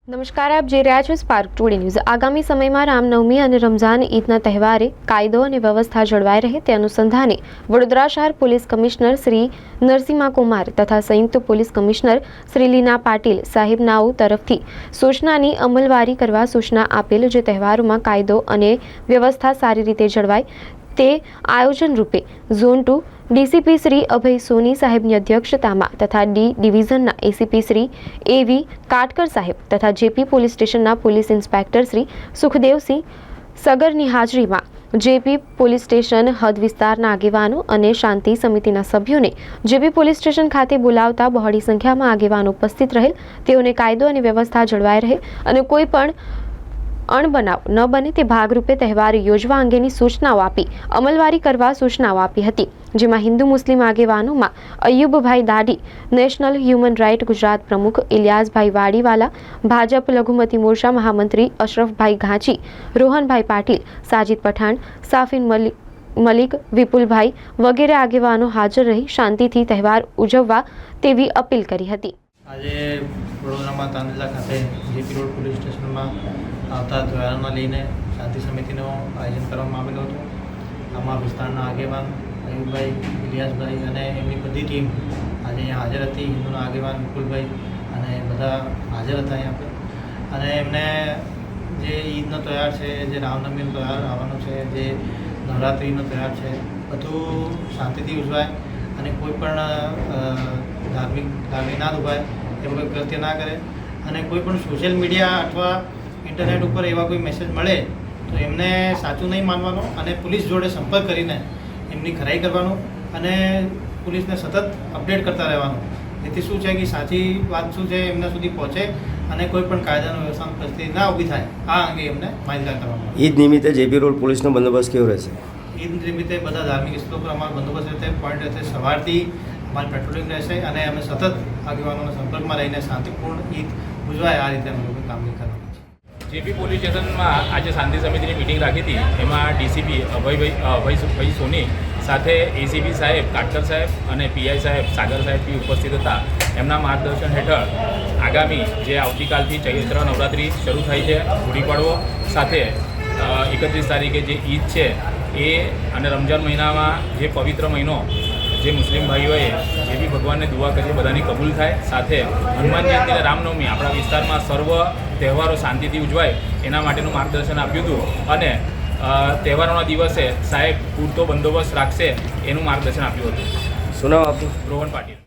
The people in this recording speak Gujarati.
નમસ્કાર, આપ જોઈ રહ્યા છો સ્પાર્ક ટુડે ન્યૂઝ। આગામી સમયમાં રામનવમી અને રમઝાન ઈદના તહેવારે કાયદો અને વ્યવસ્થા જળવાઈ રહે તે અનુસંધાને વડોદરા શહેર પોલીસ કમિશનર શ્રી નરસિમ્હા કુમાર તથા સંયુક્ત પોલીસ કમિશનર શ્રી લીના પાટીલ સાહેબનાઓ તરફથી સૂચનાની અમલવારી કરવા સૂચના આપેલ, જે તહેવારોમાં કાયદો અને વ્યવસ્થા સારી રીતે જળવાય તે આયોજન રૂપે ઝોન 2 ડીસીપી શ્રી અભય સોની સાહેબની અધ્યક્ષતામાં તથા ડી ડિવિઝનના એસીપી શ્રી એવી કાટકર સાહેબ તથા જેપી પોલીસ સ્ટેશનના પોલીસ ઇન્સ્પેક્ટર શ્રી સુખદેવસિંહ સગરની હાજરીમાં જેપી પોલીસ સ્ટેશન હદ વિસ્તારના આગેવાનો અને શાંતિ સમિતિના સભ્યોને જેપી પોલીસ સ્ટેશન ખાતે બોલાવતા બહોળી સંખ્યામાં આગેવાનો ઉપસ્થિત રહેલ, તેઓને કાયદો અને વ્યવસ્થા જળવાઈ રહે અને કોઈ પણ અણબનાવ ન બને તે ભાગરૂપે તહેવાર યોજવા અંગેની સૂચનાઓ આપી અમલવારી કરવા સૂચનાઓ આપી હતી, જેમાં હિન્દુ મુસ્લિમ આગેવાનોમાં અય્યુબભાઈ દાઢી, નેશનલ હ્યુમન રાઇટ ગુજરાત પ્રમુખ ઇલિયાસભાઈ વાડીવાલા, ભાજપ લઘુમતી મોરચા મહામંત્રી અશરફભાઈ ઘાંચી, રોહનભાઈ પાટીલ, સાજિદ પઠાણ, સાફિન મલિક, વિપુલભાઈ વગેરે આગેવાનો હાજર રહી શાંતિથી તહેવાર ઉજવવા તેવી અપીલ કરી હતી। આજે વડોદરામાં તાંદલા ખાતે જેપી રોડ પોલીસ સ્ટેશનમાં આવતા તહેવારોને લઈને શાંતિ સમિતિનું આયોજન કરવામાં આવેલું હતું। આમાં વિસ્તારના આગેવાન અયુબભાઈ, ઇલિયાસભાઈ અને એમની બધી ટીમ આજે અહીંયા હાજર હતી। હિન્દુના આગેવાન વિપુલભાઈ અને બધા હાજર હતા અહીંયા પર। અને એમને જે ઈદનો તહેવાર છે, જે રામનવમીનો તહેવાર આવવાનો છે, જે નવરાત્રિનો તહેવાર છે, બધું શાંતિથી ઉજવાય અને કોઈ પણ ધાર્મિક ના દુભાય એવું કોઈ કૃત્ય ના કરે અને કોઈ પણ સોશિયલ મીડિયા અથવા ઇન્ટરનેટ ઉપર એવા કોઈ મેસેજ મળે તો એમને સાચું નહીં માનવાનું અને પોલીસ જોડે સંપર્ક કરીને એમની ખરાઈ કરવાનું અને પોલીસને સતત અપડેટ કરતા રહેવાનું, જેથી શું છે કે સાચી વાત શું છે એમના સુધી પહોંચે અને કોઈ પણ કાયદાનો વ્યવસ્થાની પરિસ્થિતિ ના ઊભી થાય, આ અંગે એમને માહિતગાર કરવામાં આવે। ઈદ નિમિત્તે જેપી રોડ પોલીસનો બંદોબસ્ત કેવો રહેશે? ઈદ નિમિત્તે બધા ધાર્મિક સ્થળો પર અમારો બંદોબસ્ત રહેશે, પોઈન્ટ રહેશે, સવારથી અમારી પેટ્રોલિંગ રહેશે અને અમે સતત આગેવાનોના સંપર્કમાં રહીને શાંતિપૂર્ણ ઈદ ઉજવાય આ રીતે અમે લોકો કામગીરી કરવાના છે। જેપી પોલીસ સ્ટેશનમાં આજે શાંતિ સમિતિની મિટિંગ રાખી હતી। એમાં ડીસીપી અભયભાઈ સોની સાથે એસીપી સાહેબ કાટકર સાહેબ અને પીઆઈ સાહેબ સાગર સાહેબ બી ઉપસ્થિત હતા। એમના માર્ગદર્શન હેઠળ આગામી જે આવતીકાલથી ચૈત્ર નવરાત્રિ શરૂ થાય છે, ગુડી પડવો સાથે 31 તારીખે જે ઈદ છે એ અને રમજાન મહિનામાં જે પવિત્ર મહિનો જે મુસ્લિમ ભાઈઓએ જે બી ભગવાનને દુઆ કરીએ બધાની કબૂલ થાય, સાથે હનુમાન જયંતિ અને રામનવમી આપણા વિસ્તારમાં સર્વ તહેવારો શાંતિથી ઉજવાય એના માટેનું માર્ગદર્શન આપ્યું હતું અને તહેવારોના દિવસે સાહેબ પૂરતો બંદોબસ્ત રાખશે એનું માર્ગદર્શન આપ્યું હતું। શું નામ આપનું? રોહન પાટીલ।